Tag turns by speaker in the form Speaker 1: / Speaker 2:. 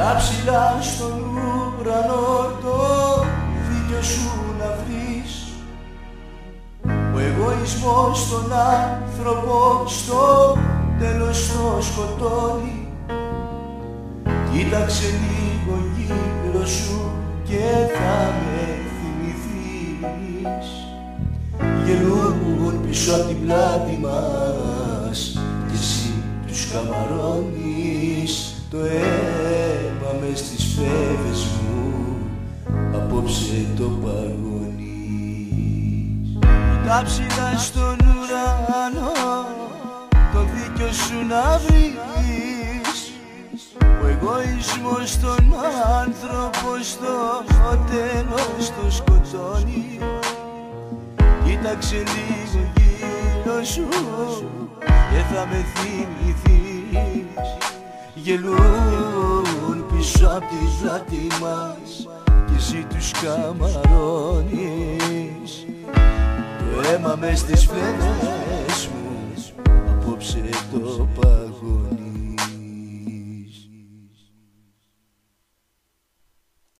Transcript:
Speaker 1: Τα ψηλά στον ουρανό το δίκιο σου να βρεις. Ο εγωισμός στον άνθρωπο στο τέλος το σκοτώνει. Κοίταξε λίγο γύρω σου και θα με θυμηθείς. Γελούν πίσω απ' την πλάτη μας κι εσύ τους καμαρώνεις. Το αίμα μες στις φλέβες μου απόψε το παγωνείς. Τα ψηλά στον ουρανό το δίκιο σου να βρεις. Ο εγωισμός στον άνθρωπο στο τέλος το σκοτώνει. Κοίταξε λίγο γύρω σου και θα με θυμηθείς. Γελούν πίσω απ' τη πλάτη μας κι εσύ τους καμαρώνεις. Το αίμα μες στις φλέβες μου απόψε το